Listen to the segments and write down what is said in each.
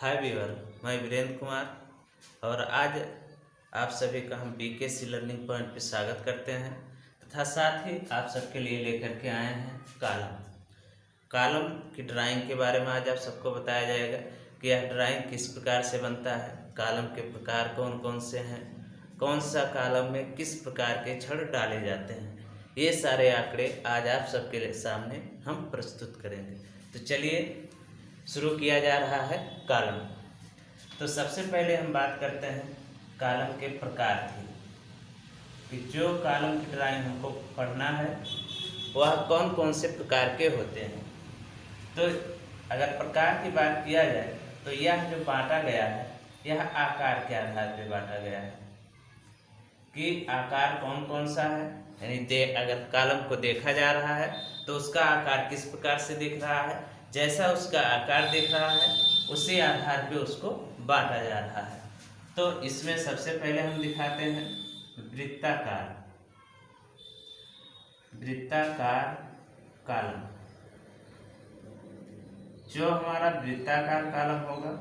हाय viewer, मैं वीरेंद्र कुमार और आज आप सभी का हम बीकेसी लर्निंग पॉइंट पर स्वागत करते हैं तथा साथ ही आप सबके लिए लेकर के आए हैं कॉलम की ड्राइंग के बारे में। आज आप सबको बताया जाएगा कि यह ड्राइंग किस प्रकार से बनता है, कॉलम के प्रकार कौन कौन से हैं, कौन सा कॉलम में किस प्रकार के छड़ डाले जाते हैं, ये सारे आंकड़े आज आप सबके सामने हम प्रस्तुत करेंगे। तो चलिए शुरू किया जा रहा है कॉलम। तो सबसे पहले हम बात करते हैं कॉलम के प्रकार की, कि जो कॉलम की ड्राइंग हमको पढ़ना है वह कौन कौन से प्रकार के होते हैं। तो अगर प्रकार की बात किया जाए तो यह जो बांटा गया है यह आकार के आधार पर बांटा गया है कि आकार कौन कौन सा है। यानी अगर कॉलम को देखा जा रहा है तो उसका आकार किस प्रकार से दिख रहा है, जैसा उसका आकार दिख रहा है उसी आधार पे उसको बांटा जा रहा है। तो इसमें सबसे पहले हम दिखाते हैं वृत्ताकार कॉलम। जो हमारा वृत्ताकार कॉलम होगा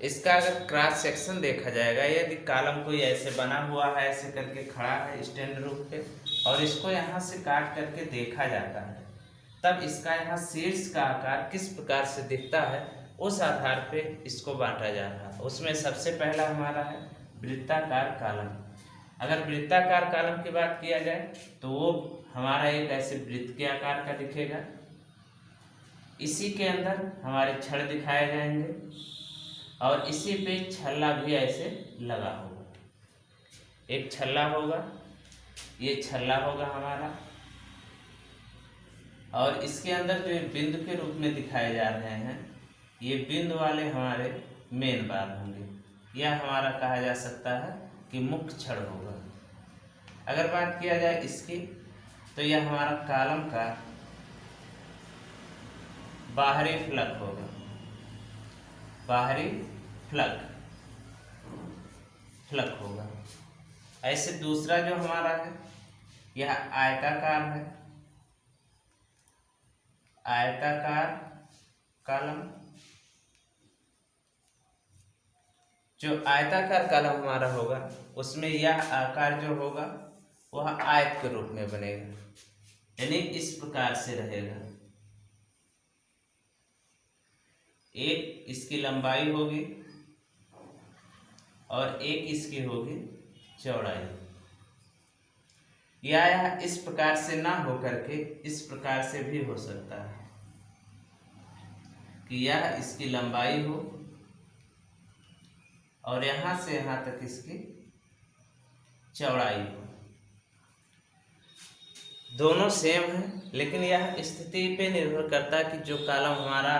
इसका अगर क्रॉस सेक्शन देखा जाएगा, यदि कॉलम कोई ऐसे बना हुआ है, ऐसे करके खड़ा है स्टैंड रूप पे और इसको यहाँ से काट करके देखा जाता है, तब इसका यहाँ शीर्ष का आकार किस प्रकार से दिखता है उस आधार पे इसको बांटा जा रहा है। उसमें सबसे पहला हमारा है वृत्ताकार कॉलम। अगर वृत्ताकार कॉलम की बात किया जाए तो वो हमारा एक ऐसे वृत्त के आकार का दिखेगा, इसी के अंदर हमारे छड़ दिखाए जाएंगे और इसी पे छल्ला भी ऐसे लगा होगा। एक छल्ला होगा, ये छल्ला होगा हमारा, और इसके अंदर जो बिंदु के रूप में दिखाए जा रहे हैं ये बिंदु वाले हमारे मेन बार होंगे। यह हमारा कहा जा सकता है कि मुख्य छड़ होगा। अगर बात किया जाए इसकी तो यह हमारा कॉलम का बाहरी फ्लक होगा, बाहरी फ्लक होगा। ऐसे दूसरा जो हमारा है यह आयताकार है, आयताकार कॉलम। जो आयताकार कॉलम हमारा होगा उसमें यह आकार जो होगा वह आयत के रूप में बनेगा, यानी इस प्रकार से रहेगा। एक इसकी लंबाई होगी और एक इसकी होगी चौड़ाई। या इस प्रकार से ना हो करके इस प्रकार से भी हो सकता है कि यह इसकी लंबाई हो और यहाँ से यहाँ तक इसकी चौड़ाई हो। दोनों सेम है, लेकिन यह स्थिति पे निर्भर करता है कि जो कॉलम हमारा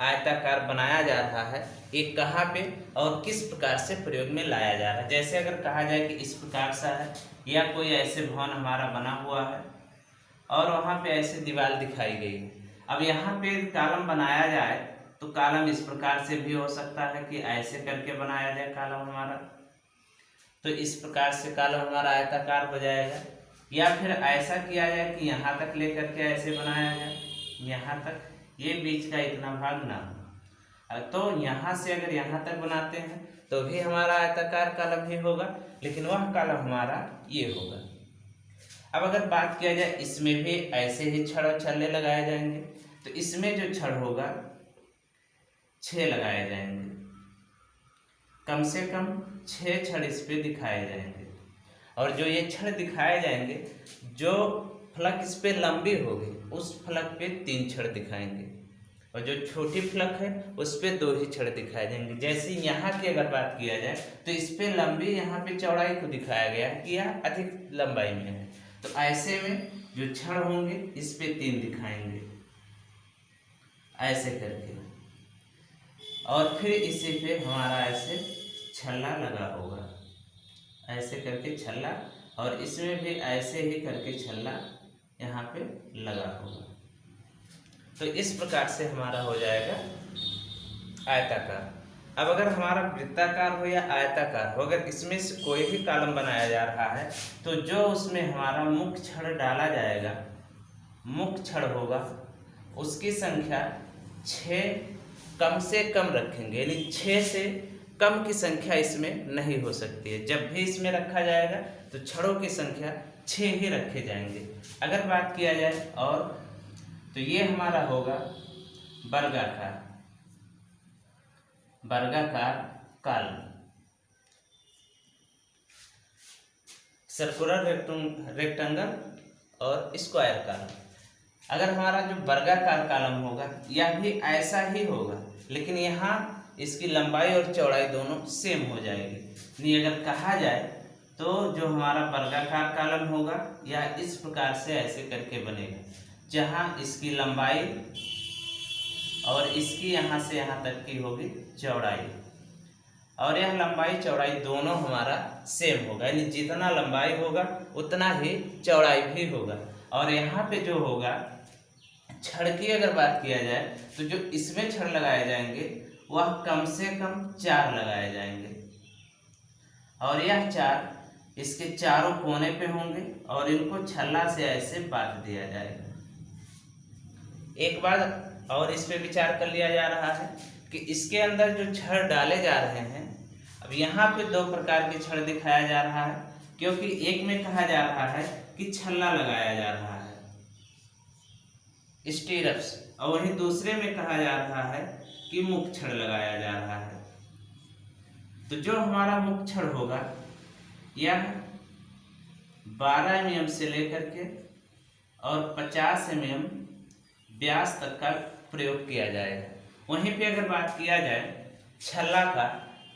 आयताकार बनाया जा रहा है ये कहाँ पे और किस प्रकार से प्रयोग में लाया जा रहा है। जैसे अगर कहा जाए कि इस प्रकार सा है या कोई ऐसे भवन हमारा बना हुआ है और वहाँ पे ऐसे दीवार दिखाई गई है, अब यहाँ पे कॉलम बनाया जाए तो कॉलम इस प्रकार से भी हो सकता है कि ऐसे करके बनाया जाए कॉलम हमारा, तो इस प्रकार से कॉलम हमारा आयताकार हो जाएगा। या फिर ऐसा किया जाए कि यहाँ तक लेकर के ऐसे बनाया जाए, यहाँ तक, ये बीच का इतना भाग ना हो। तो यहाँ से अगर यहाँ तक बनाते हैं तो भी हमारा आयताकार कॉलम ही होगा, लेकिन वह कॉलम हमारा ये होगा। अब अगर बात किया जाए इसमें भी ऐसे ही छड़ छल्ले लगाए जाएंगे, तो इसमें जो छड़ होगा 6 लगाए जाएंगे, कम से कम 6 छड़ इस पे दिखाए जाएंगे। और जो ये छड़ दिखाए जाएंगे, जो फलक इस पे लंबी होगी उस फलक पे 3 छड़ दिखाएंगे और जो छोटी फलक है उस पे 2 ही छड़ दिखाए जाएंगे। जैसे यहाँ की अगर बात किया जाए तो इस पे लंबी, यहाँ पे चौड़ाई को दिखाया गया है कि यह अधिक लंबाई में है, तो ऐसे में जो छड़ होंगे इस पे 3 दिखाएंगे ऐसे करके, और फिर इसी पे हमारा ऐसे छल्ला लगा होगा, ऐसे करके छल्ला, और इसमें भी ऐसे ही करके छल्ला यहाँ पे लगा होगा। तो इस प्रकार से हमारा हो जाएगा आयताकार। अब अगर हमारा वृत्ताकार हो या आयताकार हो, अगर इसमें से कोई भी कॉलम बनाया जा रहा है तो जो उसमें हमारा मुख्य छड़ डाला जाएगा, मुख्य छड़ होगा, उसकी संख्या 6 कम से कम रखेंगे, यानी 6 से कम की संख्या इसमें नहीं हो सकती है। जब भी इसमें रखा जाएगा तो छड़ों की संख्या 6 ही रखे जाएंगे। अगर बात किया जाए और, तो ये हमारा होगा वर्गाकार कॉलम, सर्कुलर रेक्टेंगल और स्क्वायर कॉलम। अगर हमारा जो वर्गाकार कॉलम होगा यह भी ऐसा ही होगा, लेकिन यहाँ इसकी लंबाई और चौड़ाई दोनों सेम हो जाएगी। नहीं, अगर कहा जाए तो जो हमारा वर्गाकार कॉलम होगा यह इस प्रकार से ऐसे करके बनेगा, जहाँ इसकी लंबाई और इसकी यहाँ से यहाँ तक की होगी चौड़ाई, और यह लंबाई चौड़ाई दोनों हमारा सेम होगा, यानी जितना लंबाई होगा उतना ही चौड़ाई भी होगा। और यहाँ पे जो होगा छड़ की अगर बात किया जाए तो जो इसमें छड़ लगाए जाएंगे वह कम से कम 4 लगाए जाएंगे, और यह 4 इसके चारों कोने पे होंगे और इनको छल्ला से ऐसे बांध दिया जाएगा। एक बार और इस पे विचार कर लिया जा रहा है कि इसके अंदर जो छड़ डाले जा रहे हैं, अब यहाँ पे 2 प्रकार के छड़ दिखाया जा रहा है, क्योंकि एक में कहा जा रहा है कि छल्ला लगाया जा रहा है, स्टीरप्स, और वहीं दूसरे में कहा जा रहा है कि मुख छड़ लगाया जा रहा है। तो जो हमारा मुख छड़ होगा यह 12 mm से लेकर के और 50 mm व्यास तक का प्रयोग किया जाएगा। वहीं पे अगर बात किया जाए छल्ला का,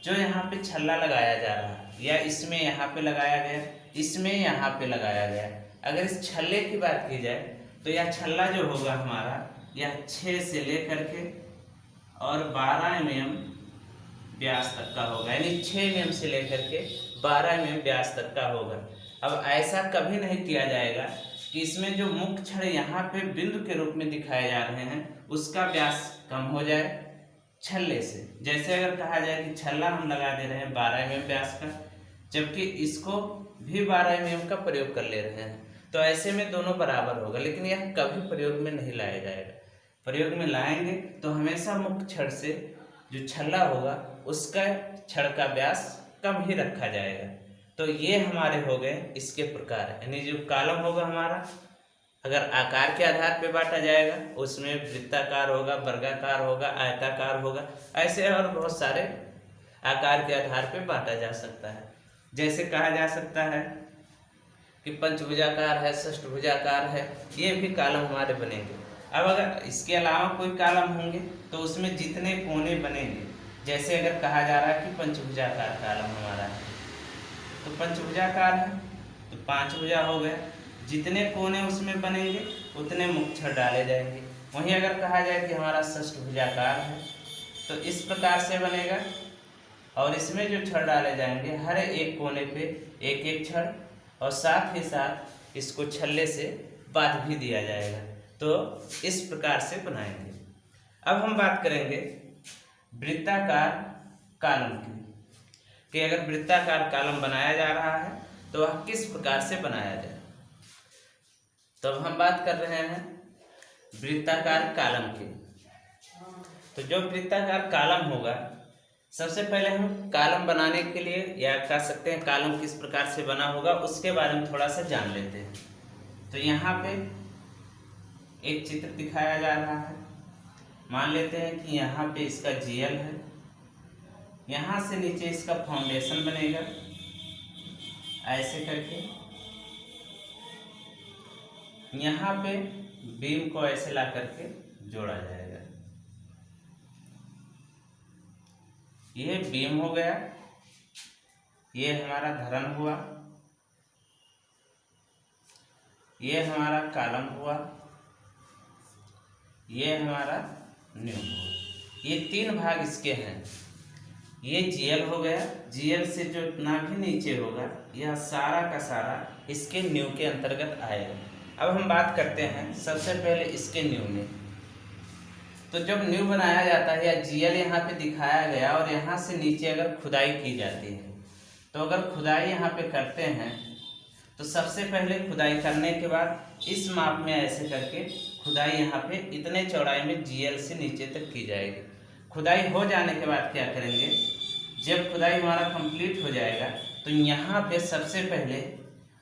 जो यहाँ पे छल्ला लगाया जा रहा है या इसमें यहाँ पे लगाया गया, इसमें यहाँ पे लगाया गया, अगर इस छल्ले की बात की जाए तो यह छल्ला जो होगा हमारा यह 6 से लेकर के और 12 mm व्यास तक का होगा, यानी 6 mm से लेकर के 12 mm व्यास तक का होगा। अब ऐसा कभी नहीं किया जाएगा कि इसमें जो मुख छड़ यहाँ पे बिंदु के रूप में दिखाए जा रहे हैं उसका व्यास कम हो जाए छल्ले से। जैसे अगर कहा जाए कि छल्ला हम लगा दे रहे हैं 12 mm व्यास का, जबकि इसको भी 12 mm का प्रयोग कर ले रहे हैं, तो ऐसे में दोनों बराबर होगा, लेकिन यह कभी प्रयोग में नहीं लाया जाएगा। प्रयोग में लाएंगे तो हमेशा मुख छड़ से जो छल्ला होगा उसका छड़ का व्यास कम ही रखा जाएगा। तो ये हमारे हो गए इसके प्रकार, यानी जो कॉलम होगा हमारा अगर आकार के आधार पे बांटा जाएगा उसमें वृत्ताकार होगा, वर्गाकार होगा, आयताकार होगा, ऐसे और बहुत सारे आकार के आधार पे बांटा जा सकता है। जैसे कहा जा सकता है कि पंचभुजाकार है, षष्ठभुजाकार है, ये भी कॉलम हमारे बनेंगे। अब अगर इसके अलावा कोई कॉलम होंगे तो उसमें जितने कोने बनेंगे, जैसे अगर कहा जा रहा है कि पंचभुजाकार कॉलम हमारा है, तो पंचभुजाकार है तो 5 भुजा हो गया, जितने कोने उसमें बनेंगे उतने मुख छड़ डाले जाएंगे। वहीं अगर कहा जाए कि हमारा षष्ठभुजाकार है तो इस प्रकार से बनेगा, और इसमें जो छड़ डाले जाएंगे हर एक कोने पे एक एक छड़, और साथ ही साथ इसको छल्ले से बांध भी दिया जाएगा। तो इस प्रकार से बनाएंगे। अब हम बात करेंगे वृत्ताकार कॉलम की, कि अगर वृत्ताकार कॉलम बनाया जा रहा है तो वह किस प्रकार से बनाया जाए। तो अब हम बात कर रहे हैं वृत्ताकार कॉलम की। तो जो वृत्ताकार कॉलम होगा, सबसे पहले हम कॉलम बनाने के लिए या कह सकते हैं कॉलम किस प्रकार से बना होगा उसके बारे में थोड़ा सा जान लेते हैं। तो यहाँ पे एक चित्र दिखाया जा रहा है, मान लेते हैं कि यहाँ पे इसका जीएल है, यहाँ से नीचे इसका फाउंडेशन बनेगा ऐसे करके, यहाँ पे बीम को ऐसे ला करके जोड़ा जाएगा। ये बीम हो गया, ये हमारा धरन हुआ, ये हमारा कॉलम हुआ, ये हमारा न्यू हुआ। ये 3 भाग इसके हैं। ये जीएल हो गया, जीएल से जो इतना भी नीचे होगा यह सारा का सारा इसके न्यू के अंतर्गत आएगा। अब हम बात करते हैं सबसे पहले इसके न्यू में। तो जब न्यू बनाया जाता है या जीएल यहाँ पे दिखाया गया और यहाँ से नीचे अगर खुदाई की जाती है, तो अगर खुदाई यहाँ पे करते हैं तो सबसे पहले खुदाई करने के बाद इस माप में ऐसे करके खुदाई यहाँ पे इतने चौड़ाई में जीएल से नीचे तक की जाएगी। खुदाई हो जाने के बाद क्या करेंगे, जब खुदाई हमारा कंप्लीट हो जाएगा तो यहाँ पे सबसे पहले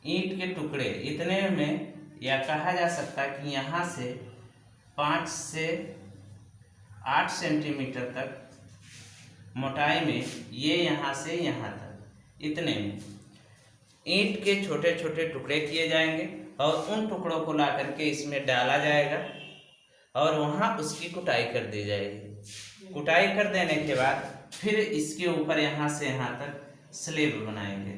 ईंट के टुकड़े इतने में, या कहा जा सकता है कि यहाँ से 5 से 8 सेंटीमीटर तक मोटाई में, ये यहाँ से यहाँ तक इतने में ईंट के छोटे छोटे टुकड़े किए जाएंगे और उन टुकड़ों को ला करके इसमें डाला जाएगा और वहाँ उसकी कुटाई कर दी जाएगी। कुटाई कर देने के बाद फिर इसके ऊपर यहाँ से यहाँ तक स्लेब बनाएंगे,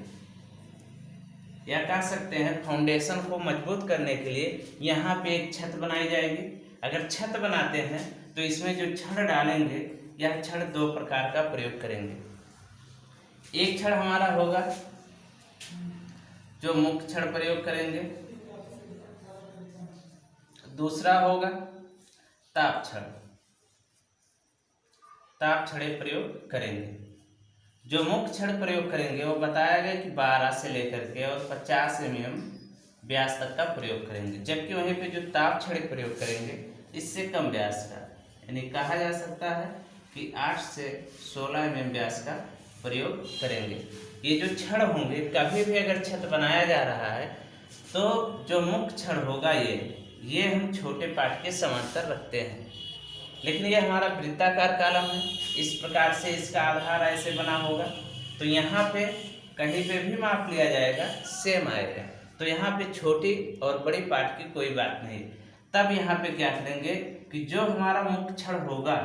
या कह सकते हैं फाउंडेशन को मजबूत करने के लिए यहाँ पे एक छत बनाई जाएगी। अगर छत बनाते हैं तो इसमें जो छड़ डालेंगे, यह छड़ 2 प्रकार का प्रयोग करेंगे। एक छड़ हमारा होगा जो मुख्य छड़ प्रयोग करेंगे, दूसरा होगा ताप छड़, ताप छड़े प्रयोग करेंगे। जो मुख्य छड़ प्रयोग करेंगे वो बताया गया कि 12 से लेकर के और 50 mm व्यास तक का प्रयोग करेंगे, जबकि वहीं पे जो ताप छड़े प्रयोग करेंगे इससे कम व्यास का, यानी कहा जा सकता है कि 8 से 16 mm व्यास का प्रयोग करेंगे। ये जो छड़ होंगे, कभी भी अगर छत बनाया जा रहा है तो जो मुख्य छड़ होगा ये हम छोटे पाट के समांतर रखते हैं। लेकिन ये हमारा वृत्ताकार कॉलम है, इस प्रकार से इसका आधार ऐसे बना होगा, तो यहाँ पे कहीं पे भी माप लिया जाएगा सेम आएगा। तो यहाँ पे छोटी और बड़ी पार्ट की कोई बात नहीं। तब यहाँ पे क्या करेंगे कि जो हमारा मुख्य छड़ होगा,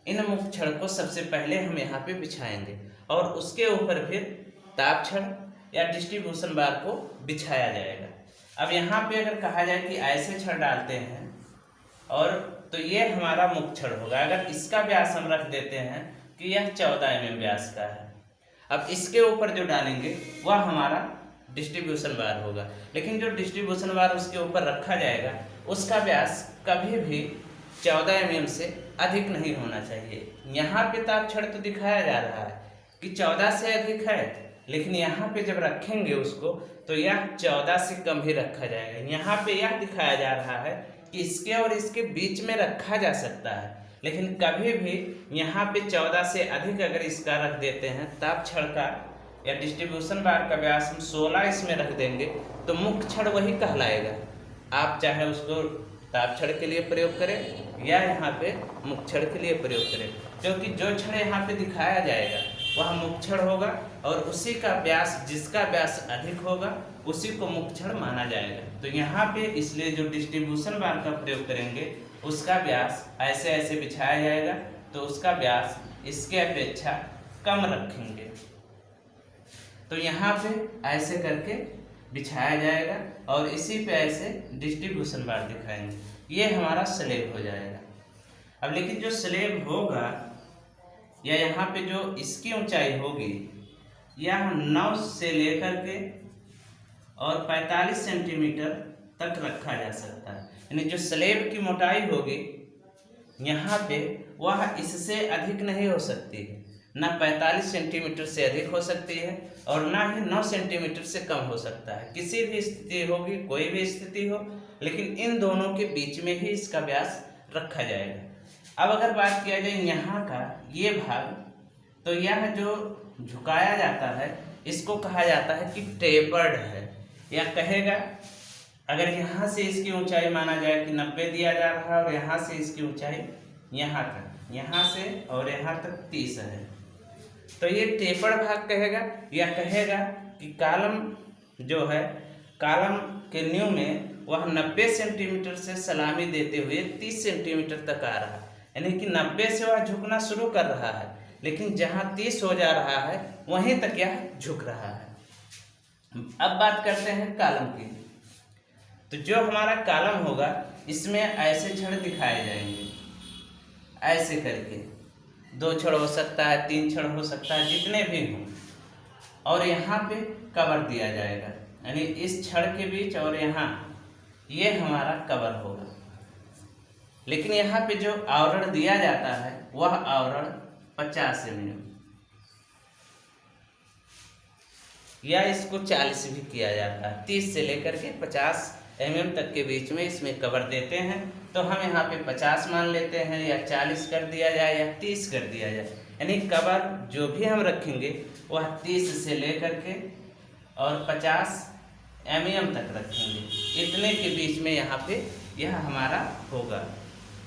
इन मुख्य छड़ को सबसे पहले हम यहाँ पे बिछाएंगे और उसके ऊपर फिर ताप छड़ या डिस्ट्रीब्यूशन बार को बिछाया जाएगा। अब यहाँ पे अगर कहा जाए कि ऐसे छड़ डालते हैं और तो ये हमारा मुख्य छड़ होगा। अगर इसका व्यास हम रख देते हैं कि यह 14 mm व्यास का है, अब इसके ऊपर जो डालेंगे वह हमारा डिस्ट्रीब्यूशन बार होगा। लेकिन जो डिस्ट्रीब्यूशन बार उसके ऊपर रखा जाएगा उसका व्यास कभी भी 14 mm से अधिक नहीं होना चाहिए। यहाँ पे ताप छड़ तो दिखाया जा रहा है कि 14 से अधिक है, लेकिन यहाँ पे जब रखेंगे उसको तो यह 14 से कम ही रखा जाएगा। यहाँ पे यह दिखाया जा रहा है कि इसके और इसके बीच में रखा जा सकता है, लेकिन कभी भी यहाँ पे 14 से अधिक अगर इसका रख देते हैं ताप छड़ का या डिस्ट्रीब्यूशन बार का व्यास हम 16 इसमें रख देंगे तो मुख्य छड़ वही कहलाएगा। आप चाहे उसको ताप छड़ के लिए प्रयोग करें या यहाँ पे मुख्य छड़ के लिए प्रयोग करें, क्योंकि जो छड़ यहाँ पे दिखाया जाएगा वह मुख्य छड़ होगा और उसी का व्यास, जिसका व्यास अधिक होगा उसी को मुख्य छड़ माना जाएगा। तो यहाँ पे इसलिए जो डिस्ट्रीब्यूशन बार का प्रयोग करेंगे उसका व्यास ऐसे ऐसे बिछाया जाएगा, तो उसका व्यास इसके अपेक्षा कम रखेंगे। तो यहाँ पे ऐसे करके बिछाया जाएगा और इसी पे ऐसे डिस्ट्रीब्यूशन बार दिखाएंगे, ये हमारा स्लेब हो जाएगा। अब लेकिन जो स्लेब होगा या यहाँ पे जो इसकी ऊंचाई होगी यह 9 से लेकर के और 45 सेंटीमीटर तक रखा जा सकता है। यानी जो स्लेब की मोटाई होगी यहाँ पे वह इससे अधिक नहीं हो सकती है, ना 45 सेंटीमीटर से अधिक हो सकती है और ना ही 9 सेंटीमीटर से कम हो सकता है। किसी भी स्थिति होगी, कोई भी स्थिति हो, लेकिन इन दोनों के बीच में ही इसका व्यास रखा जाएगा। अब अगर बात किया जाए यहाँ का ये भाग, तो यह जो झुकाया जाता है इसको कहा जाता है कि टेपर्ड है, या कहेगा अगर यहाँ से इसकी ऊंचाई माना जाए कि 90 दिया जा रहा है और यहाँ से इसकी ऊंचाई यहाँ तक, यहाँ से और यहाँ तक 30 है, तो ये टेपर्ड भाग कहेगा। या कहेगा कि कॉलम जो है, कॉलम के न्यू में वह 90 सेंटीमीटर से सलामी देते हुए 30 सेंटीमीटर तक आ रहा है, यानी कि 90 से वह झुकना शुरू कर रहा है, लेकिन जहाँ 30 हो जा रहा है वहीं तक यह झुक रहा है। अब बात करते हैं कॉलम की। तो जो हमारा कॉलम होगा इसमें ऐसे छड़ दिखाए जाएंगे, ऐसे करके 2 छड़ हो सकता है, 3 छड़ हो सकता है, जितने भी हों, और यहाँ पे कवर दिया जाएगा, यानी इस छड़ के बीच और यहाँ ये हमारा कवर होगा। लेकिन यहाँ पे जो आवरण दिया जाता है वह आवरण 50 mm, या इसको 40 भी किया जाता है। 30 से लेकर के 50 mm तक के बीच में इसमें कवर देते हैं। तो हम यहाँ पे 50 मान लेते हैं, या 40 कर दिया जाए, या 30 कर दिया जाए। यानी कवर जो भी हम रखेंगे वह 30 से लेकर के और 50 mm तक रखेंगे। इतने के बीच में यहाँ पे यह हमारा होगा।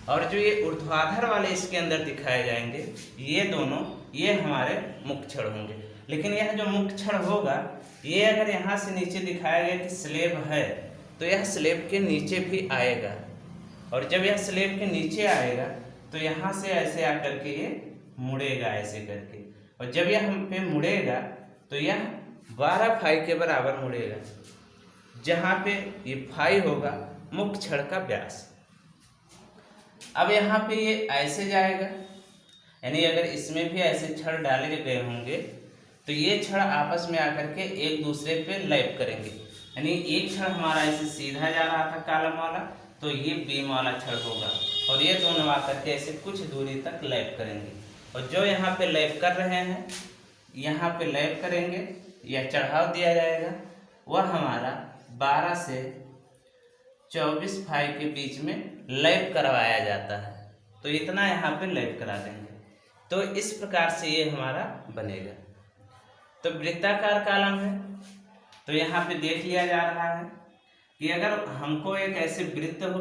और जो ये ऊर्ध्वाधर वाले इसके अंदर दिखाए जाएंगे, ये दोनों, ये हमारे मुख्य छड़ होंगे। लेकिन यह जो मुख्य छड़ होगा, ये अगर यहाँ से नीचे दिखाया गया कि स्लेब है, तो यह स्लेब के नीचे भी आएगा। और जब यह स्लेब के नीचे आएगा तो यहाँ से ऐसे आकर के ये मुड़ेगा ऐसे करके। और जब यह हम पे मुड़ेगा तो यह 12 फाई के बराबर मुड़ेगा, जहाँ पे ये फाई होगा मुख्य छड़ का व्यास। अब यहाँ पे ये ऐसे जाएगा, यानी अगर इसमें भी ऐसे छड़ डाले गए होंगे तो ये छड़ आपस में आकर के एक दूसरे पे लैप करेंगे। यानी एक छड़ हमारा ऐसे सीधा जा रहा था कॉलम वाला, तो ये बीम वाला छड़ होगा, और ये दोनों आकर के ऐसे कुछ दूरी तक लैप करेंगे। और जो यहाँ पे लैप कर रहे हैं, यहाँ पे लैप करेंगे या चढ़ाव दिया जाएगा, वह हमारा 12 से 24 फाई के बीच में लैप करवाया जाता है। तो इतना यहाँ पे लैप करा देंगे, तो इस प्रकार से ये हमारा बनेगा। तो वृत्ताकार कॉलम है, तो यहाँ पे देख लिया जा रहा है कि अगर हमको एक ऐसे वृत्त हो,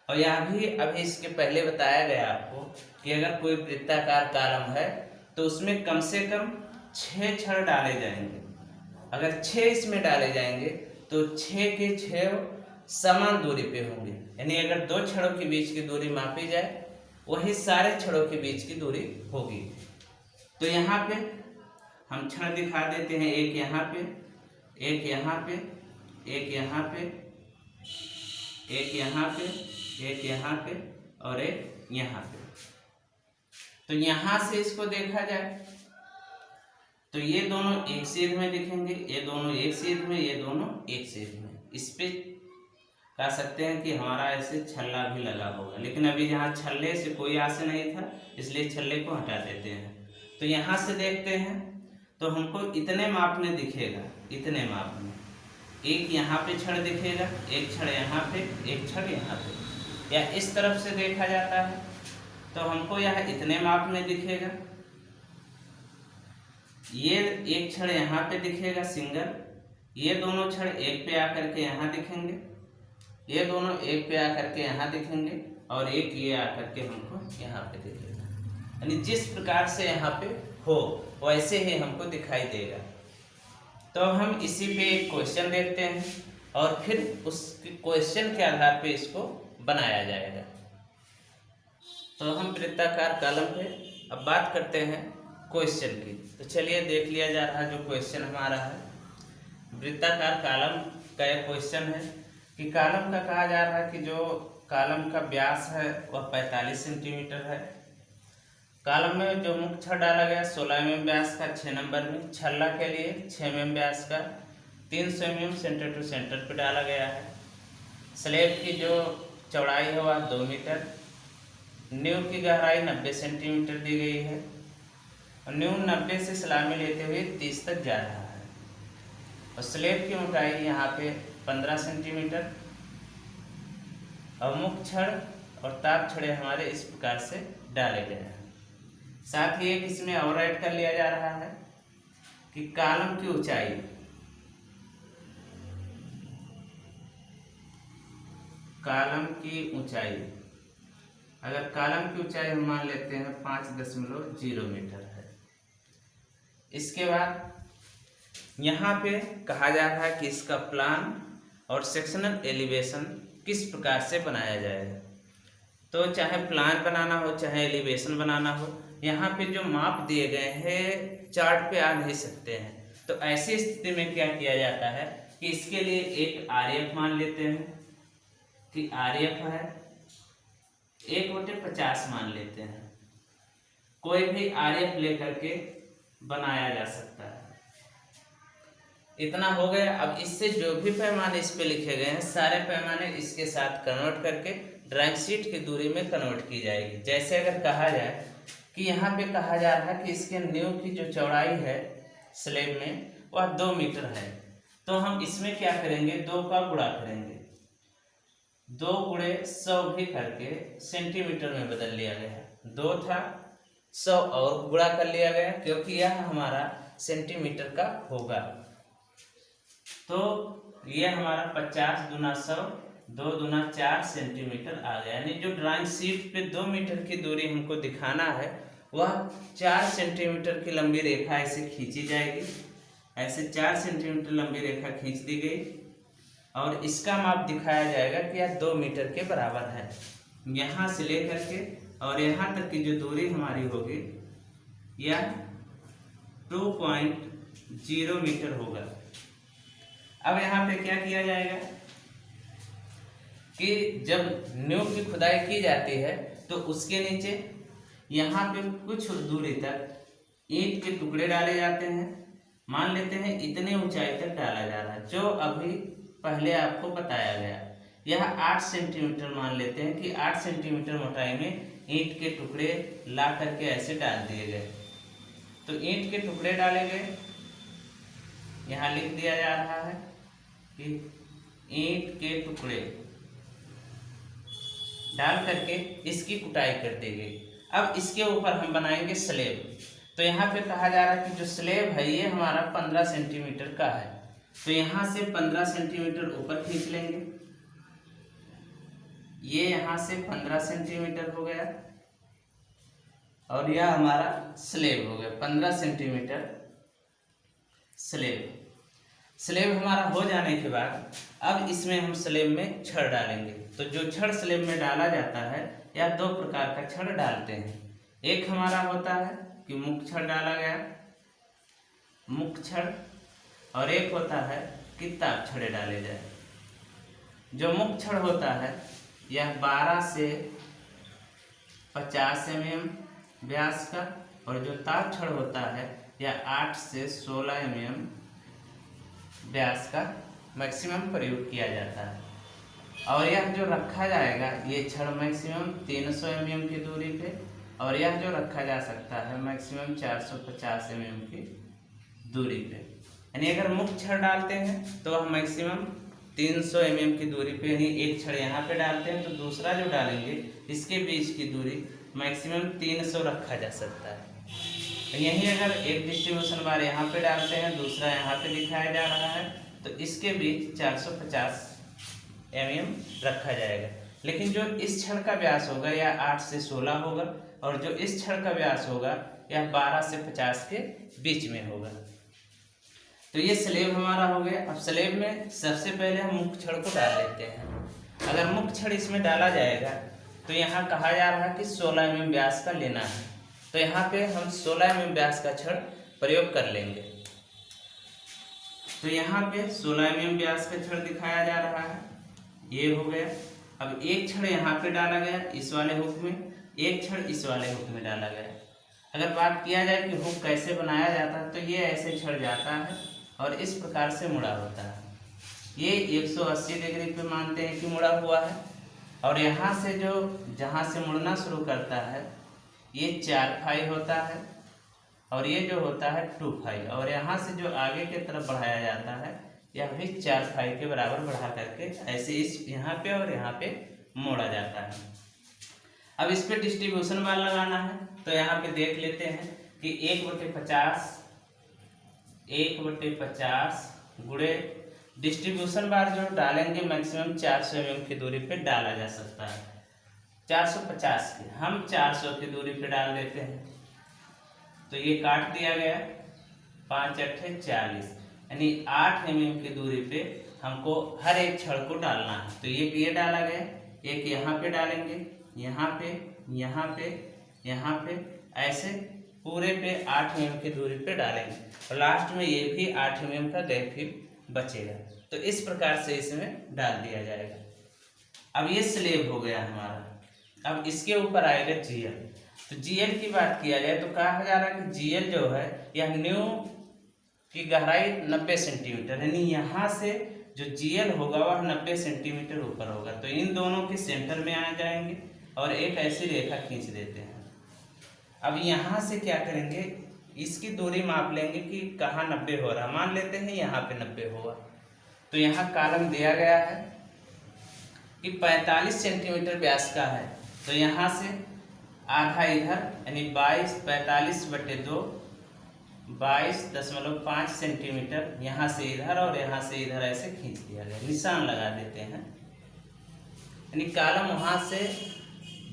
और यहाँ भी अभी इसके पहले बताया गया आपको कि अगर कोई वृत्ताकार कॉलम है तो उसमें कम से कम 6 छड़ डाले जाएंगे। अगर 6 इसमें डाले जाएंगे तो 6 के 6 समान दूरी पे होंगे। यानी अगर 2 छड़ों के बीच की दूरी मापी जाए, वही सारे छड़ों के बीच की दूरी होगी। तो यहाँ पे हम छड़ दिखा देते हैं, एक यहाँ पे, एक यहाँ पे, एक यहाँ पे, एक यहाँ पे, एक यहाँ पे और एक यहाँ पे। तो यहाँ से इसको देखा जाए तो ये दोनों एक सीध में दिखेंगे, ये दोनों एक सीध में, ये दोनों एक सीध में। इस पे कह सकते हैं कि हमारा ऐसे छल्ला भी लगा होगा, लेकिन अभी यहाँ छल्ले से कोई आशय नहीं था, इसलिए छल्ले को हटा देते हैं। तो यहाँ से देखते हैं तो हमको इतने माप में दिखेगा, इतने माप में एक यहाँ पे छड़ दिखेगा, एक छड़ यहाँ पे, एक छड़ यहाँ पे। या इस तरफ से देखा जाता है तो हमको यह इतने माप में दिखेगा, ये एक छड़ यहाँ पे दिखेगा सिंगल, ये दोनों छड़ एक पे आकर के यहाँ दिखेंगे, ये दोनों एक पे आकर के यहाँ दिखेंगे, और एक ये आकर के हमको यहाँ पे दिखेगा। यानी जिस प्रकार से यहाँ पे हो वैसे ही हमको दिखाई देगा। तो हम इसी पे एक क्वेश्चन देखते हैं और फिर उस क्वेश्चन के आधार पे इसको बनाया जाएगा। तो हम वृत्ताकार कॉलम पे अब बात करते हैं क्वेश्चन की। तो चलिए देख लिया जा रहा है जो क्वेश्चन हमारा है। वृत्ताकार कॉलम का एक क्वेश्चन है कि कॉलम का कहा जा रहा है कि जो कॉलम का व्यास है वह 45 सेंटीमीटर है। कॉलम में जो मुख्य छड़ डाला गया 16 mm व्यास का 6 नंबर में, छल्ला के लिए 6 mm व्यास का 300 mm सेंटर टू सेंटर पे डाला गया है। स्लेब की जो चौड़ाई है वह 2 मीटर, नींव की गहराई 90 सेंटीमीटर दी गई है, और नींव 90 से सलामी लेते हुए 30 तक जा रहा है, और स्लेब की मोटाई यहाँ पे 15 सेंटीमीटर, और मुख्य छड़ और ताप छड़े हमारे इस प्रकार से डाले गए हैं। साथ ही एक इसमें और ऐड कर लिया जा रहा है कि कॉलम की ऊंचाई, कॉलम की ऊंचाई, अगर कॉलम की ऊंचाई हम मान लेते हैं 5.0 मीटर है। इसके बाद यहाँ पे कहा जा रहा है कि इसका प्लान और सेक्शनल एलिवेशन किस प्रकार से बनाया जाएगा। तो चाहे प्लान बनाना हो चाहे एलिवेशन बनाना हो, यहाँ पे जो माप दिए गए हैं चार्ट पे आ नहीं सकते हैं। तो ऐसी स्थिति में क्या किया जाता है कि इसके लिए एक आरएफ मान लेते हैं कि आरएफ है 1/50 मान लेते हैं। कोई भी आरएफ लेकर के बनाया जा सकता है। इतना हो गया। अब इससे जो भी पैमाने इस पे लिखे गए हैं सारे पैमाने इसके साथ कन्वर्ट करके ड्राइंग शीट की दूरी में कन्वर्ट की जाएगी। जैसे अगर कहा जाए कि यहाँ पे कहा जा रहा है कि इसके नींव की जो चौड़ाई है स्लेब में वह 2 मीटर है। तो हम इसमें क्या करेंगे, 2 का गुणा करेंगे, 2 गुणे 100 भी करके सेंटीमीटर में बदल लिया गया। 2 था 100 और गुणा कर लिया गया, क्योंकि यह हमारा सेंटीमीटर का होगा। तो ये हमारा 50 दूना 100, 2 दूना 4 सेंटीमीटर आ गया। यानी जो ड्राइंग शीट पे 2 मीटर की दूरी हमको दिखाना है, वह 4 सेंटीमीटर की लंबी रेखा ऐसे खींची जाएगी। ऐसे 4 सेंटीमीटर लंबी रेखा खींच दी गई और इसका माप दिखाया जाएगा कि यह 2 मीटर के बराबर है। यहाँ से लेकर के और यहाँ तक की जो दूरी हमारी होगी यह 2.0 मीटर होगा। अब यहाँ पे क्या किया जाएगा कि जब नींव की खुदाई की जाती है तो उसके नीचे यहाँ पे कुछ दूरी तक ईंट के टुकड़े डाले जाते हैं। मान लेते हैं इतने ऊंचाई तक डाला जा रहा है, जो अभी पहले आपको बताया गया। यह 8 सेंटीमीटर मान लेते हैं कि 8 सेंटीमीटर मोटाई में ईंट के टुकड़े ला करके ऐसे डाल दिए गए। तो ईंट के टुकड़े डाले गए, यहाँ लिख दिया जा रहा है कि ईंट के टुकड़े डाल करके इसकी कुटाई कर दी गई। अब इसके ऊपर हम बनाएंगे स्लेब। तो यहाँ पे कहा जा रहा है कि जो स्लेब है ये हमारा 15 सेंटीमीटर का है। तो यहाँ से 15 सेंटीमीटर ऊपर खींच लेंगे, ये यहाँ से 15 सेंटीमीटर हो गया और यह हमारा स्लेब हो गया 15 सेंटीमीटर स्लेब। स्लेब हमारा हो जाने के बाद अब इसमें हम स्लेब में छड़ डालेंगे। तो जो छड़ स्लेब में डाला जाता है या 2 प्रकार का छड़ डालते हैं। एक हमारा होता है कि मुख्य छड़ डाला गया, मुख्य छड़, और एक होता है कि ताप छड़े डाले जाए। जो मुख्य छड़ होता है यह 12 से 50 mm व्यास का, और जो ताप छड़ होता है यह 8 से 16 mm व्यास का मैक्सिमम प्रयोग किया जाता है। और यह जो रखा जाएगा ये छड़ मैक्सिमम 300 mm की दूरी पे, और यह जो रखा जा सकता है मैक्सिमम 450 mm की दूरी पे। यानी अगर मुख्य छड़ डालते हैं तो हम मैक्सिमम 300 mm की दूरी पे, यानी एक छड़ यहाँ पे डालते हैं तो दूसरा जो डालेंगे इसके बीच की दूरी मैक्सिमम 300 रखा जा सकता है। यही अगर एक डिस्ट्रीब्यूशन बार यहाँ पे डालते हैं, दूसरा यहाँ पे दिखाया जा रहा है, तो इसके बीच 450 mm रखा जाएगा। लेकिन जो इस छड़ का व्यास होगा यह 8 से 16 होगा, और जो इस छड़ का व्यास होगा यह 12 से 50 के बीच में होगा। तो ये स्लेब हमारा हो गया। अब स्लेब में सबसे पहले हम मुख्य छड़ को डाल लेते हैं। अगर मुख्य छड़ इसमें डाला जाएगा तो यहाँ कहा जा रहा है कि 16 mm व्यास का लेना है। तो यहाँ पे हम 16 mm व्यास का छड़ प्रयोग कर लेंगे। तो यहाँ पे 16 mm व्यास का छड़ दिखाया जा रहा है, ये हो गया। अब एक छड़ यहाँ पे डाला गया इस वाले हुक में, एक छड़ इस वाले हुक में डाला गया। अगर बात किया जाए कि हुक कैसे बनाया जाता है, तो ये ऐसे छड़ जाता है और इस प्रकार से मुड़ा होता है। ये 180 डिग्री पे मानते हैं कि मुड़ा हुआ है, और यहाँ से जो जहाँ से मुड़ना शुरू करता है ये 4 फाई होता है, और ये जो होता है 2 फाई, और यहाँ से जो आगे की तरफ बढ़ाया जाता है यह भी 4 फाई के बराबर बढ़ा करके ऐसे इस यहाँ पे और यहाँ पे मोड़ा जाता है। अब इस पे डिस्ट्रीब्यूशन बार लगाना है। तो यहाँ पे देख लेते हैं कि 1/50 गुणे डिस्ट्रीब्यूशन बार जो डालेंगे मैक्सिमम 400 mm की दूरी पे डाला जा सकता है। 450 की हम 400 की दूरी पे डाल देते हैं। तो ये काट दिया गया, 5 8 40, यानी 8 mm की दूरी पे हमको हर एक छड़ को डालना है। तो ये डाला गया, एक यहाँ पे डालेंगे, यहाँ पे, यहाँ पे, यहाँ पे, ऐसे पूरे पे 8 mm की दूरी पे डालेंगे, और लास्ट में ये भी 8 mm का गैप ही बचेगा। तो इस प्रकार से इसमें डाल दिया जाएगा। अब ये स्लेब हो गया हमारा। अब इसके ऊपर आएगा जीएल। तो जीएल की बात किया जाए तो कहा जा रहा है कि जीएल जो है यह नींव की गहराई 90 सेंटीमीटर, यानी यहाँ से जो जीएल होगा वह 90 सेंटीमीटर ऊपर होगा। तो इन दोनों के सेंटर में आ जाएंगे और एक ऐसी रेखा खींच देते हैं। अब यहाँ से क्या करेंगे, इसकी दूरी माप लेंगे कि कहाँ 90 हो रहा। मान लेते हैं यहाँ पे 90 होगा, तो यहाँ कॉलम दिया गया है कि 45 सेंटीमीटर व्यास का है, तो यहाँ से आधा इधर यानी 45/2 22.5 सेंटीमीटर यहाँ से इधर और यहाँ से इधर ऐसे खींच दिया गया, निशान लगा देते हैं। यानी कॉलम वहाँ से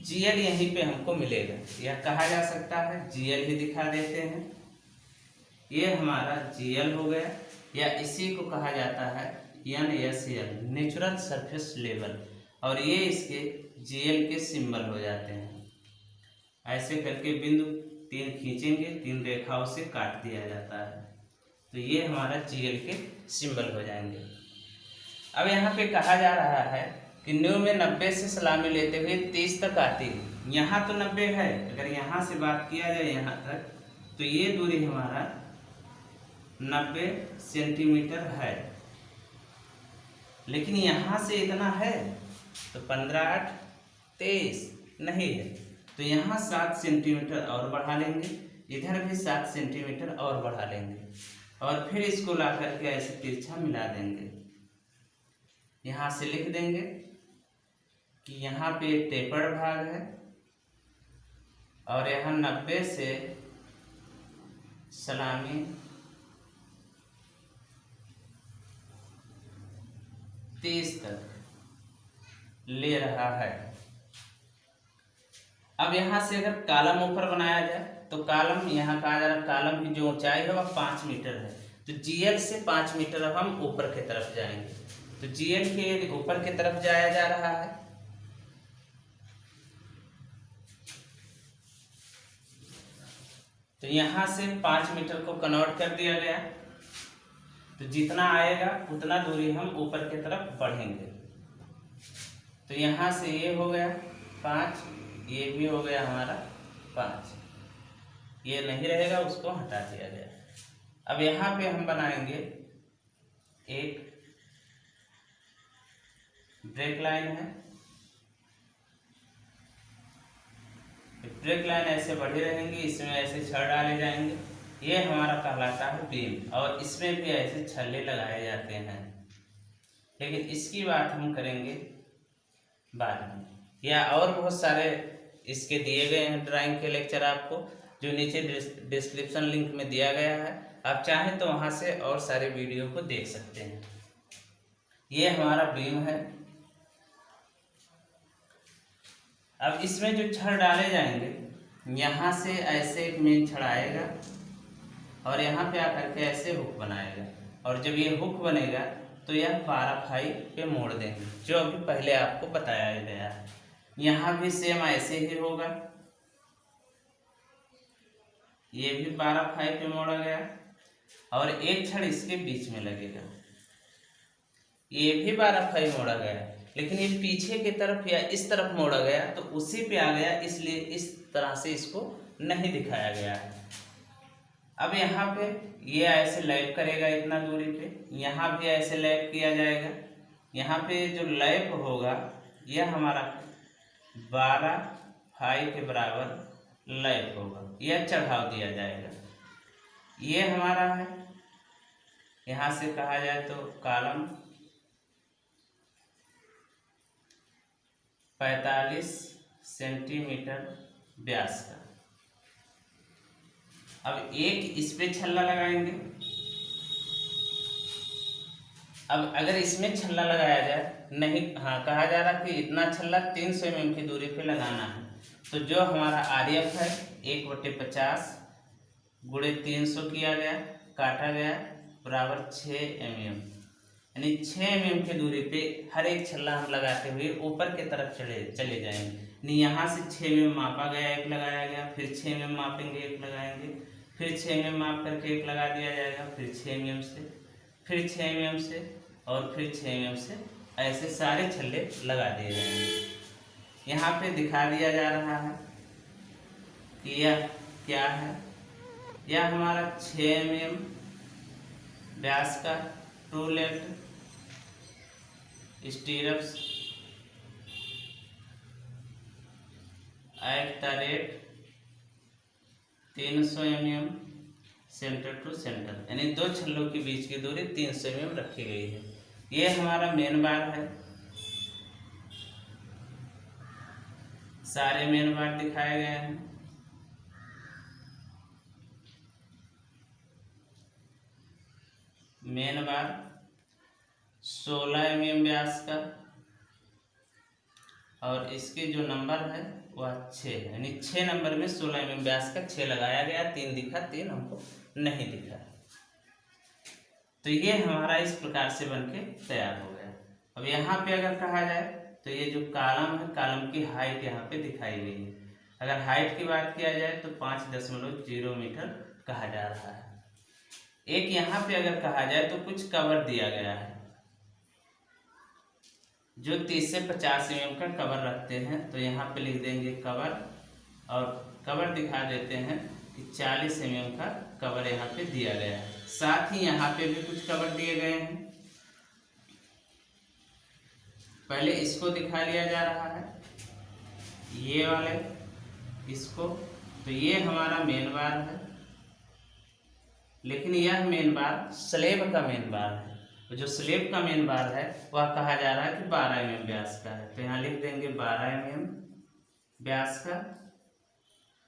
जीएल यहीं पे हमको मिलेगा, यह कहा जा सकता है जीएल ही दिखा देते हैं। ये हमारा जीएल हो गया, या इसी को कहा जाता है NaCl नेचुरल सरफेस लेवल, और ये इसके जीएल के सिंबल हो जाते हैं। ऐसे करके बिंदु 3 खींचेंगे, 3 रेखाओं से काट दिया जाता है, तो ये हमारा जीएल के सिंबल हो जाएंगे। अब यहाँ पे कहा जा रहा है कि न्यू में 90 से सलामी लेते हुए 30 तक आती है। यहाँ तो 90 है, अगर यहाँ से बात किया जाए यहाँ तक, तो ये दूरी हमारा 90 सेंटीमीटर है, लेकिन यहाँ से इतना है तो 15 8 23 नहीं है, तो यहाँ 7 सेंटीमीटर और बढ़ा लेंगे, इधर भी 7 सेंटीमीटर और बढ़ा लेंगे, और फिर इसको ला करके ऐसे तिरछा मिला देंगे। यहाँ से लिख देंगे कि यहाँ पे टेपर्ड भाग है, और यहाँ 90 से सलामी 30 तक ले रहा है। अब यहाँ से अगर कॉलम ऊपर बनाया जाए तो कॉलम यहाँ कहा जा रहा है कॉलम की जो ऊंचाई है वह 5 मीटर है, तो जीएल से 5 मीटर अब हम ऊपर की तरफ जाएंगे, तो जीएल के ऊपर की तरफ जाया जा रहा है। तो यहाँ से 5 मीटर को कन्वर्ट कर दिया गया, तो जितना आएगा उतना दूरी हम ऊपर की तरफ बढ़ेंगे। तो यहाँ से ये हो गया 5, ये भी हो गया हमारा 5, ये नहीं रहेगा, उसको हटा दिया गया। अब यहाँ पे हम बनाएंगे एक ब्रेक लाइन है, ब्रेक लाइन ऐसे बढ़ी रहेंगी, इसमें ऐसे छड़ डाले जाएंगे, ये हमारा कहलाता है बीम, और इसमें भी ऐसे छल्ले लगाए जाते हैं, लेकिन इसकी बात हम करेंगे बाद में। या और बहुत सारे इसके दिए गए हैं ड्राइंग के लेक्चर आपको, जो नीचे डिस्क्रिप्शन लिंक में दिया गया है, आप चाहें तो वहाँ से और सारे वीडियो को देख सकते हैं। ये हमारा बीम है। अब इसमें जो छड़ डाले जाएंगे, यहाँ से ऐसे एक मेन छड़ आएगा और यहाँ पे आकर के ऐसे हुक बनाएगा, और जब ये हुक बनेगा तो यह 12 फाई पे मोड़ देंगे, जो अभी पहले आपको बताया गया है। यहाँ भी सेम ऐसे ही होगा, ये भी 12 फाई पे मोड़ा गया, और एक छड़ इसके बीच में लगेगा, ये भी 12 फाई मोड़ा गया, लेकिन ये पीछे की तरफ या इस तरफ मोड़ा गया तो उसी पे आ गया, इसलिए इस तरह से इसको नहीं दिखाया गया है। अब यहाँ पे ये ऐसे लैप करेगा इतना दूरी पे, यहाँ भी ऐसे लैप किया जाएगा, यहाँ पे जो लैप होगा यह हमारा 12 फाई के बराबर लैप होगा, यह चढ़ाव दिया जाएगा। ये हमारा है, यहाँ से कहा जाए तो कॉलम 45 सेंटीमीटर व्यास का। अब एक इस पे छल्ला लगाएंगे। अब अगर इसमें छल्ला लगाया जाए, नहीं, हाँ, कहा जा रहा कि इतना छल्ला 300 mm की दूरी पे लगाना है, तो जो हमारा RF है 1/50 गुणे 300 किया गया, काटा गया, बराबर 6 mm, यानी 6 mm की दूरी पे हर एक छल्ला हम लगाते हुए ऊपर की तरफ चले जाएंगे। नहीं, यहाँ से 6 mm मापा गया, एक लगाया गया, फिर 6 mm मापेंगे, एक लगाएंगे, फिर 6 mm माप करके एक लगा दिया जाएगा, फिर 6 mm से, फिर 6 mm से, और फिर 6 mm से, ऐसे सारे छल्ले लगा दिए जाएंगे। यहाँ पे दिखा दिया जा रहा है कि यह क्या है। यह हमारा 6 mm व्यास का two legged stirrups at the rate 300 mm centre to centre, यानी दो छल्लों के बीच की दूरी 300 mm रखी गई है। ये हमारा मेन बार है। सारे मेन बार दिखाए गए हैं। मेन बार 16 mm व्यास का और इसके जो नंबर है वह 6, यानी 6 नंबर में 16 mm व्यास का 6 लगाया गया। 3 दिखा, 3 हमको नहीं दिखा। तो ये हमारा इस प्रकार से बनके तैयार हो गया। अब यहाँ पे अगर कहा जाए तो ये जो कॉलम है, कॉलम की हाइट यहाँ पे दिखाई गई है। अगर हाइट की बात किया जाए तो 5.0 मीटर कहा जा रहा है। एक यहाँ पे अगर कहा जाए तो कुछ कवर दिया गया है, जो 30 से 50 mm का कवर रखते हैं। तो यहाँ पे लिख देंगे कवर, और कवर दिखा देते हैं कि 40 mm का कवर यहाँ पे दिया गया है। साथ ही यहाँ पे भी कुछ कवर दिए गए हैं। पहले इसको दिखा लिया जा रहा है, ये वाले इसको। तो ये हमारा मेन बार है, लेकिन यह मेन बार स्लेब का मेन बार है। तो जो स्लेब का मेन बार है वह कहा जा रहा है कि 12 mm व्यास का है। तो यहाँ लिख देंगे 12 mm व्यास का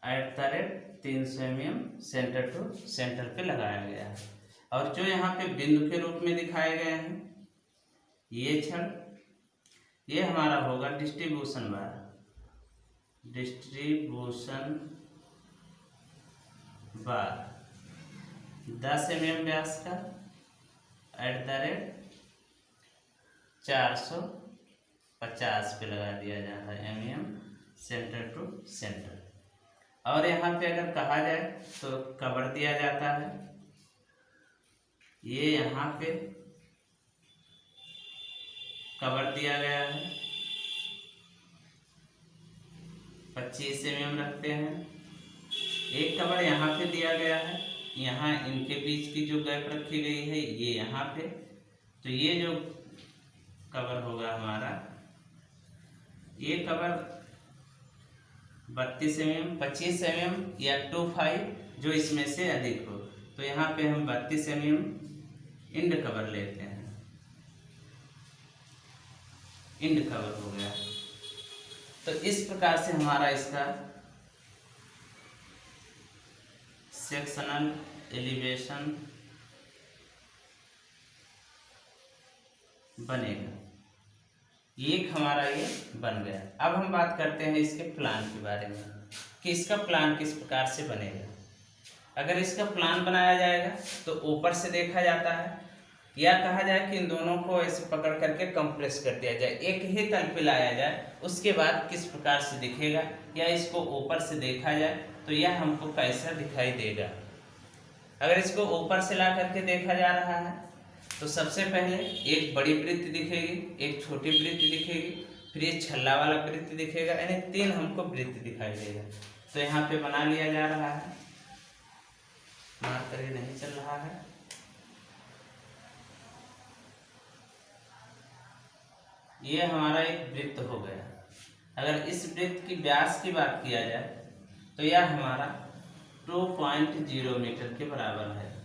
@300 mm सेंटर टू सेंटर पे लगाया गया है। और जो यहाँ पे बिंदु के रूप में दिखाए गए हैं, ये छड़, ये हमारा होगा डिस्ट्रीब्यूशन बार। डिस्ट्रीब्यूशन बार 10 mm व्यास का @450 पे लगा दिया जा रहा है mm सेंटर टू सेंटर। और यहाँ पे अगर कहा जाए तो कवर दिया जाता है। ये यहाँ पे कवर दिया गया है, 25 mm रखते हैं। एक कवर यहाँ पे दिया गया है, यहाँ इनके बीच की जो गैप रखी गई है ये यहाँ पे। तो ये जो कवर होगा हमारा, ये कवर 32 mm, 25 mm या 25 जो इसमें से अधिक हो। तो यहाँ पे हम 32 mm इंड कवर लेते हैं। इंड कवर हो गया। तो इस प्रकार से हमारा इसका सेक्शनल एलिवेशन बनेगा। एक हमारा ये बन गया। अब हम बात करते हैं इसके प्लान के बारे में कि इसका प्लान किस प्रकार से बनेगा। अगर इसका प्लान बनाया जाएगा तो ऊपर से देखा जाता है, या कहा जाए कि इन दोनों को ऐसे पकड़ करके कंप्रेस कर दिया जाए, एक ही तल पे लाया जाए, उसके बाद किस प्रकार से दिखेगा, या इसको ऊपर से देखा जाए तो यह हमको कैसा दिखाई देगा। अगर इसको ऊपर से ला करके देखा जा रहा है तो सबसे पहले एक बड़ी वृत्त दिखेगी, एक छोटी वृत्त दिखेगी, फिर ये छल्ला वाला वृत्त दिखेगा, यानी 3 हमको वृत्त दिखाई देगा। तो यहाँ पे बना लिया जा रहा है, मार्कर नहीं चल रहा है। ये हमारा एक वृत्त हो गया। अगर इस वृत्त की व्यास की बात किया जाए तो यह हमारा 2.0 मीटर के बराबर है।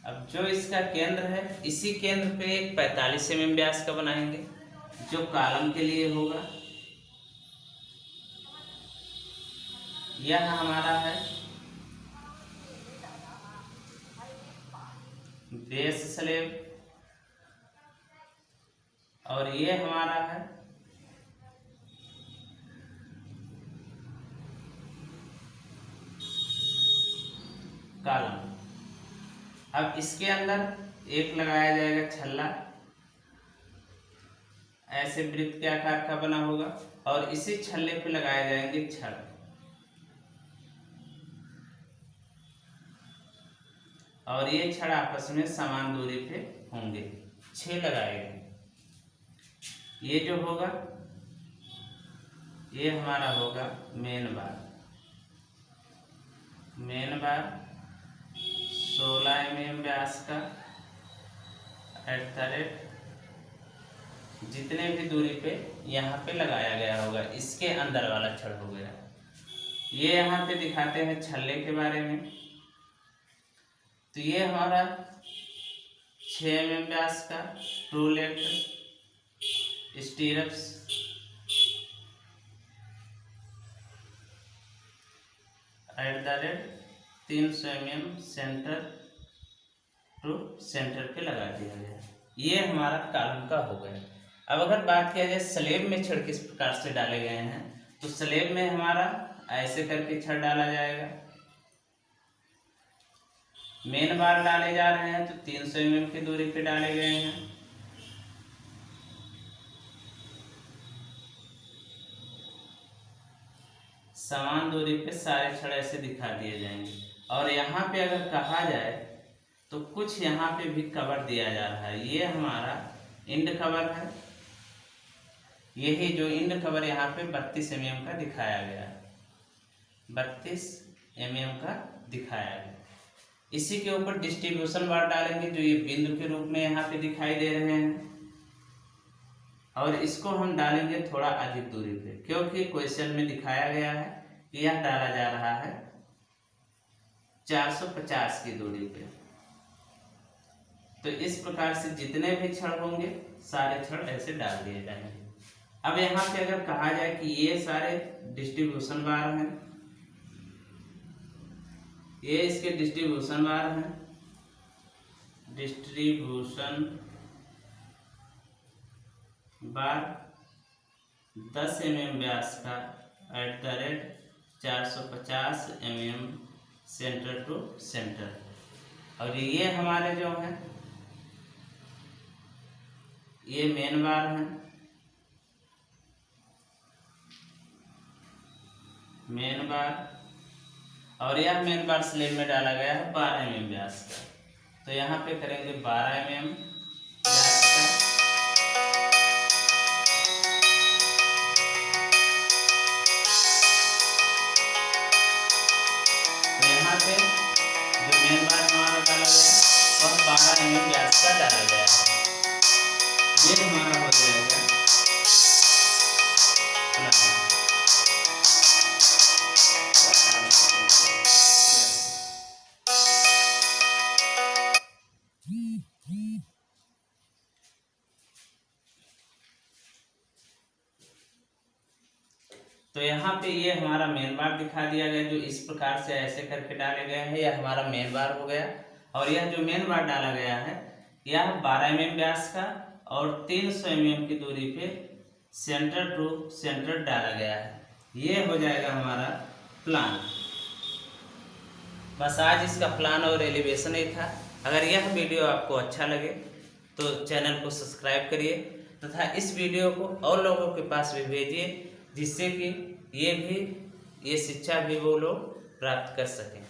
अब जो इसका केंद्र है, इसी केंद्र पे एक 45 mm व्यास का बनाएंगे जो कॉलम के लिए होगा। यह हमारा है बेस स्लेब, और ये हमारा है कॉलम। अब इसके अंदर एक लगाया जाएगा छल्ला, ऐसे वृत्त के आकार का बना होगा, और इसी छल्ले पे लगाए जाएंगे छड़। और ये छड़ आपस में समान दूरी पे होंगे, 6 लगाए गए। ये जो होगा ये हमारा होगा मेन बार। मेन बार 16 mm व्यास का जितने भी दूरी पे यहाँ पे लगाया गया होगा, इसके अंदर वाला छड़ हो गया। ये यहाँ पे दिखाते हैं छल्ले के बारे में। तो ये हमारा 6 mm व्यास का two legged stirrups @ 300 mm centre to centre पे लगा दिया गया। ये हमारा कॉलम का हो गया। अब अगर बात किया जाए स्लेब में छड़ किस प्रकार से डाले गए हैं, तो स्लेब में हमारा ऐसे करके छड़ डाला जाएगा। मेन बार डाले जा रहे हैं तो 300 mm की दूरी पे डाले गए हैं। समान दूरी पे सारे छड़ ऐसे दिखा दिए जाएंगे। और यहाँ पे अगर कहा जाए तो कुछ यहाँ पे भी कवर दिया जा रहा है। ये हमारा इंड कवर है। यही जो इंड कवर यहाँ पे 32 mm का दिखाया गया है, 32 mm का दिखाया गया। इसी के ऊपर डिस्ट्रीब्यूशन बार डालेंगे जो ये बिंदु के रूप में यहाँ पे दिखाई दे रहे हैं। और इसको हम डालेंगे थोड़ा अधिक दूरी पे, क्योंकि क्वेश्चन में दिखाया गया है कि यह डाला जा रहा है 450 की दूरी पे। तो इस प्रकार से जितने भी छड़ होंगे सारे छड़ ऐसे डाल दिए जाएंगे। अब यहाँ पे अगर कहा जाए कि ये सारे डिस्ट्रीब्यूशन बार हैं, ये इसके डिस्ट्रीब्यूशन बार हैं, डिस्ट्रीब्यूशन बार 10 mm व्यास का @ 450 mm सेंटर टू सेंटर। और ये हमारे जो हैं ये मेन बार हैं, मेन बार। और यह मेन बार स्लेब में डाला गया है 12 mm व्यास का। तो यहाँ पे करेंगे 12 mm व्यास का। तो यहाँ पे जो मेन बार हमारा डाला गया वह 12 mm व्यास का डाला गया है। ये हमारा हो जाएगा तो यहाँ पे ये हमारा मेन बार दिखा दिया गया, जो इस प्रकार से ऐसे करके डाले गए हैं। यह हमारा मेन बार हो गया। और यह जो मेन बार डाला गया है यह 12 mm व्यास का और 300 mm की दूरी पे सेंटर टू सेंटर डाला गया है। ये हो जाएगा हमारा प्लान। बस आज इसका प्लान और एलिवेशन ही था। अगर यह वीडियो आपको अच्छा लगे तो चैनल को सब्सक्राइब करिए तथा इस वीडियो को और लोगों के पास भी भेजिए, जिससे कि ये शिक्षा भी वो लोग प्राप्त कर सकें।